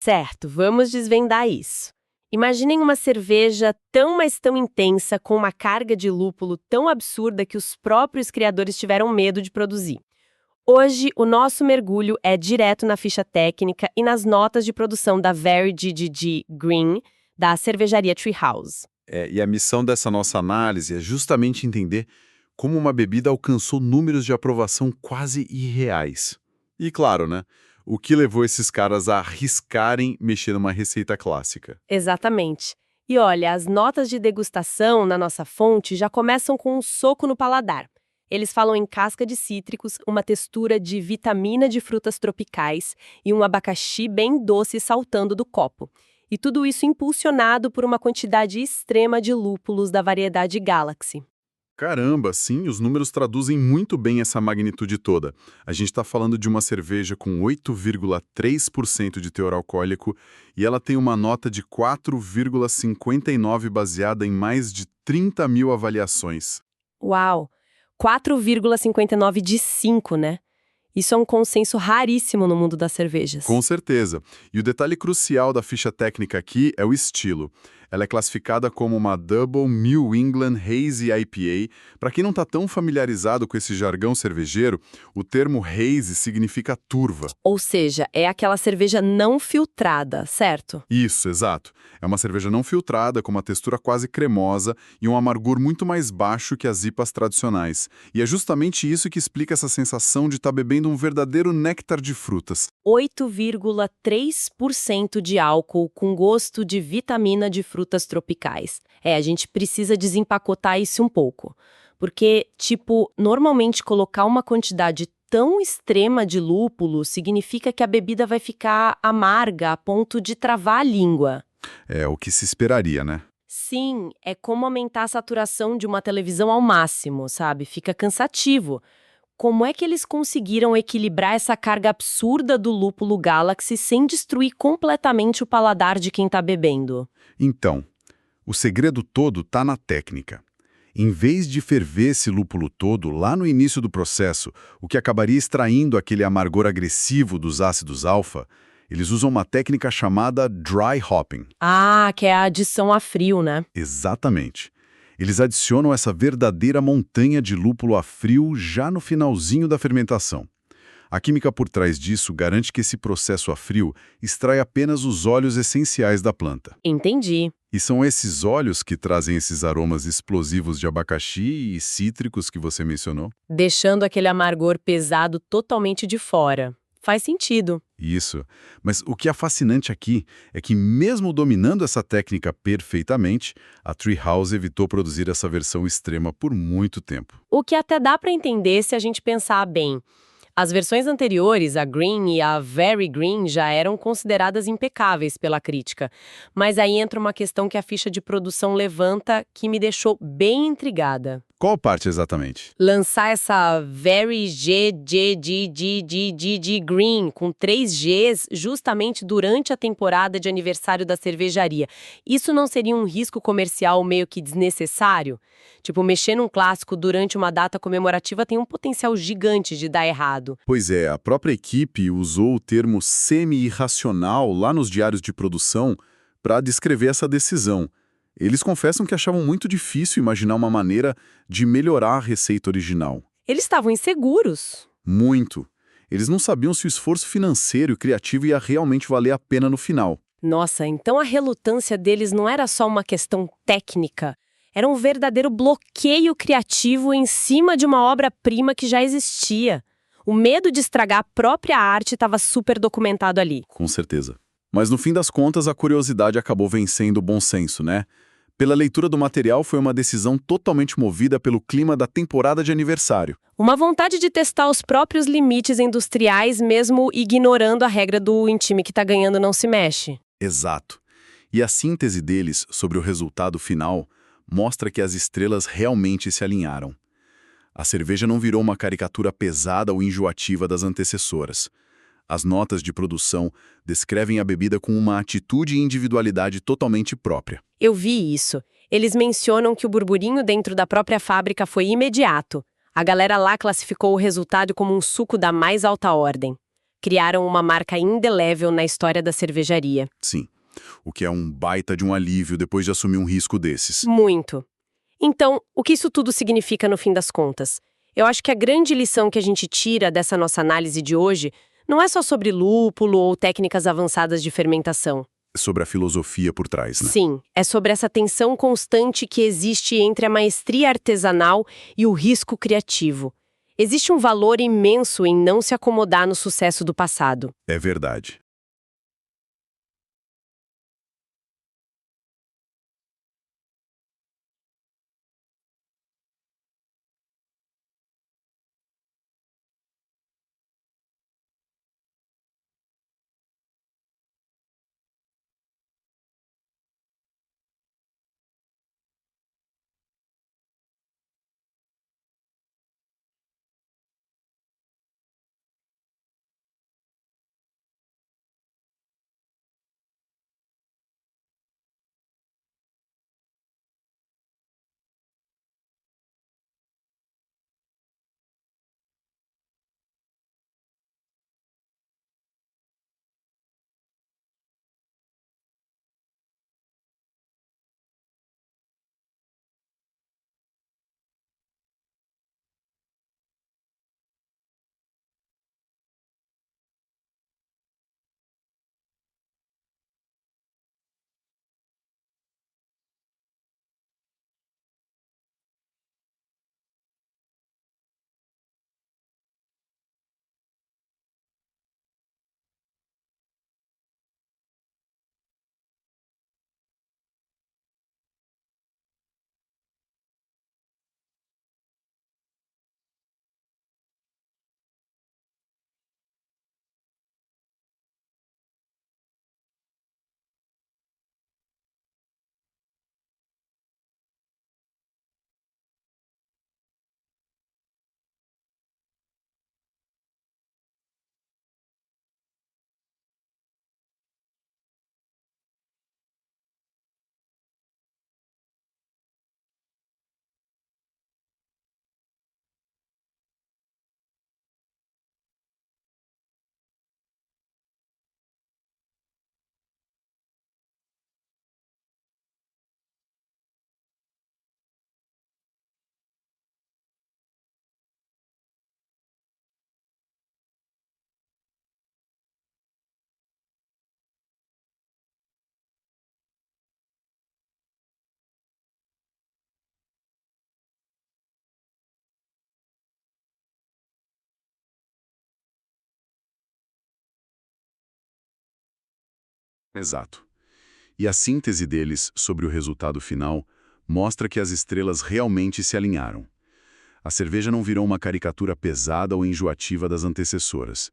Certo, vamos desvendar isso. Imaginem uma cerveja tão, mas tão intensa, com uma carga de lúpulo tão absurda que os próprios criadores tiveram medo de produzir. Hoje, o nosso mergulho é direto na ficha técnica e nas notas de produção da Very GGG Green, da cervejaria Treehouse. E a missão dessa nossa análise é justamente entender como uma bebida alcançou números de aprovação quase irreais. E claro, né? O que levou esses caras a arriscarem mexer numa receita clássica. Exatamente. E olha, as notas de degustação na nossa fonte já começam com um soco no paladar. Eles falam em casca de cítricos, uma textura de vitamina de frutas tropicais e um abacaxi bem doce saltando do copo. E tudo isso impulsionado por uma quantidade extrema de lúpulos da variedade Galaxy. Caramba, sim, os números traduzem muito bem essa magnitude toda. A gente está falando de uma cerveja com 8,3% de teor alcoólico e ela tem uma nota de 4,59 baseada em mais de 30 mil avaliações. Uau! 4,59 de 5, né? Isso é um consenso raríssimo no mundo das cervejas. Com certeza. E o detalhe crucial da ficha técnica aqui é o estilo. Ela é classificada como uma Double New England Hazy IPA. Para quem não está tão familiarizado com esse jargão cervejeiro, o termo hazy significa turva. Ou seja, é aquela cerveja não filtrada, certo? Isso, exato. É uma cerveja não filtrada, com uma textura quase cremosa e um amargor muito mais baixo que as IPAs tradicionais. E é justamente isso que explica essa sensação de estar bebendo um verdadeiro néctar de frutas. 8,3% de álcool com gosto de vitamina de frutas tropicais. A gente precisa desempacotar isso um pouco. Porque, normalmente colocar uma quantidade tão extrema de lúpulo significa que a bebida vai ficar amarga a ponto de travar a língua. É o que se esperaria, né? Sim, é como aumentar a saturação de uma televisão ao máximo, sabe? Fica cansativo. Como é que eles conseguiram equilibrar essa carga absurda do lúpulo Galaxy sem destruir completamente o paladar de quem tá bebendo? Então, o segredo todo tá na técnica. Em vez de ferver esse lúpulo todo lá no início do processo, o que acabaria extraindo aquele amargor agressivo dos ácidos alfa, eles usam uma técnica chamada dry hopping. Ah, que é a adição a frio, né? Exatamente. Eles adicionam essa verdadeira montanha de lúpulo a frio já no finalzinho da fermentação. A química por trás disso garante que esse processo a frio extrai apenas os óleos essenciais da planta. Entendi. E são esses óleos que trazem esses aromas explosivos de abacaxi e cítricos que você mencionou? Deixando aquele amargor pesado totalmente de fora. Faz sentido. Isso. Mas o que é fascinante aqui é que, mesmo dominando essa técnica perfeitamente, a Treehouse evitou produzir essa versão extrema por muito tempo. O que até dá para entender se a gente pensar bem. As versões anteriores, a Green e a Very Green, já eram consideradas impecáveis pela crítica. Mas aí entra uma questão que a ficha de produção levanta que me deixou bem intrigada. Qual parte exatamente? Lançar essa Very GGGGGG Green com 3 Gs justamente durante a temporada de aniversário da cervejaria. Isso não seria um risco comercial meio que desnecessário? Mexer num clássico durante uma data comemorativa tem um potencial gigante de dar errado. Pois é, a própria equipe usou o termo semi-irracional lá nos diários de produção para descrever essa decisão. Eles confessam que achavam muito difícil imaginar uma maneira de melhorar a receita original. Eles estavam inseguros. Muito. Eles não sabiam se o esforço financeiro e criativo ia realmente valer a pena no final. Nossa, então a relutância deles não era só uma questão técnica. Era um verdadeiro bloqueio criativo em cima de uma obra-prima que já existia. O medo de estragar a própria arte estava super documentado ali. Com certeza. Mas no fim das contas, a curiosidade acabou vencendo o bom senso, né? Pela leitura do material, foi uma decisão totalmente movida pelo clima da temporada de aniversário. Uma vontade de testar os próprios limites industriais, mesmo ignorando a regra do em time que tá ganhando não se mexe. Exato. E a síntese deles sobre o resultado final mostra que as estrelas realmente se alinharam. A cerveja não virou uma caricatura pesada ou enjoativa das antecessoras. As notas de produção descrevem a bebida com uma atitude e individualidade totalmente própria. Eu vi isso. Eles mencionam que o burburinho dentro da própria fábrica foi imediato. A galera lá classificou o resultado como um suco da mais alta ordem. Criaram uma marca indelével na história da cervejaria. Sim, o que é um baita de um alívio depois de assumir um risco desses. Muito. Então, o que isso tudo significa no fim das contas? Eu acho que a grande lição que a gente tira dessa nossa análise de hoje não é só sobre lúpulo ou técnicas avançadas de fermentação. Sobre a filosofia por trás, né? Sim, é sobre essa tensão constante que existe entre a maestria artesanal e o risco criativo. Existe um valor imenso em não se acomodar no sucesso do passado. É verdade. Exato. E a síntese deles sobre o resultado final mostra que as estrelas realmente se alinharam. A cerveja não virou uma caricatura pesada ou enjoativa das antecessoras.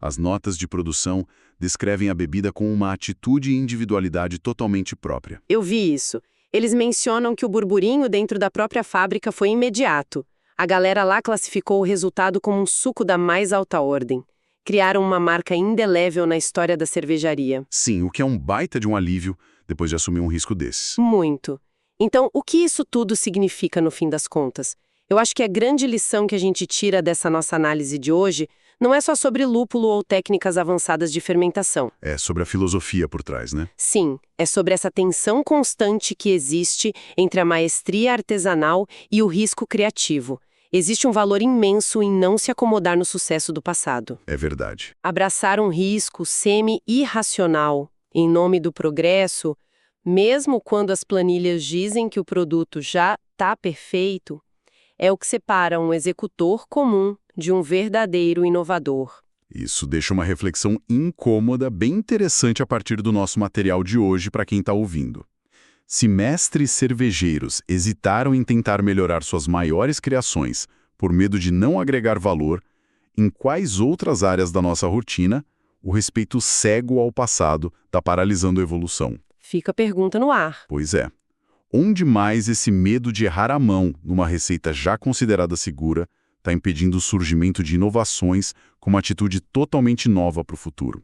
As notas de produção descrevem a bebida com uma atitude e individualidade totalmente própria. Eu vi isso. Eles mencionam que o burburinho dentro da própria fábrica foi imediato. A galera lá classificou o resultado como um suco da mais alta ordem. Criaram uma marca indelével na história da cervejaria. Sim, o que é um baita de um alívio depois de assumir um risco desses. Muito. Então, o que isso tudo significa no fim das contas? Eu acho que a grande lição que a gente tira dessa nossa análise de hoje não é só sobre lúpulo ou técnicas avançadas de fermentação. É sobre a filosofia por trás, né? Sim, é sobre essa tensão constante que existe entre a maestria artesanal e o risco criativo. Existe um valor imenso em não se acomodar no sucesso do passado. É verdade. Abraçar um risco semi-irracional em nome do progresso, mesmo quando as planilhas dizem que o produto já está perfeito, é o que separa um executor comum de um verdadeiro inovador. Isso deixa uma reflexão incômoda bem interessante a partir do nosso material de hoje para quem está ouvindo. Se mestres cervejeiros hesitaram em tentar melhorar suas maiores criações por medo de não agregar valor, em quais outras áreas da nossa rotina o respeito cego ao passado está paralisando a evolução? Fica a pergunta no ar. Pois é. Onde mais esse medo de errar a mão numa receita já considerada segura está impedindo o surgimento de inovações com uma atitude totalmente nova para o futuro?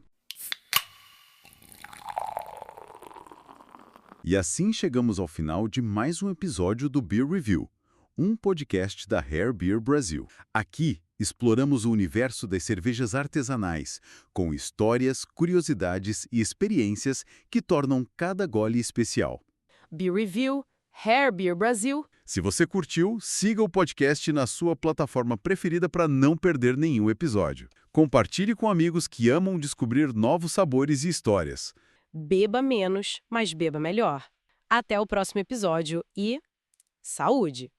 E assim chegamos ao final de mais um episódio do Beer Review, um podcast da Rare Beer Brasil. Aqui exploramos o universo das cervejas artesanais, com histórias, curiosidades e experiências que tornam cada gole especial. Beer Review, Hair Beer Brasil. Se você curtiu, siga o podcast na sua plataforma preferida para não perder nenhum episódio. Compartilhe com amigos que amam descobrir novos sabores e histórias. Beba menos, mas beba melhor. Até o próximo episódio e saúde!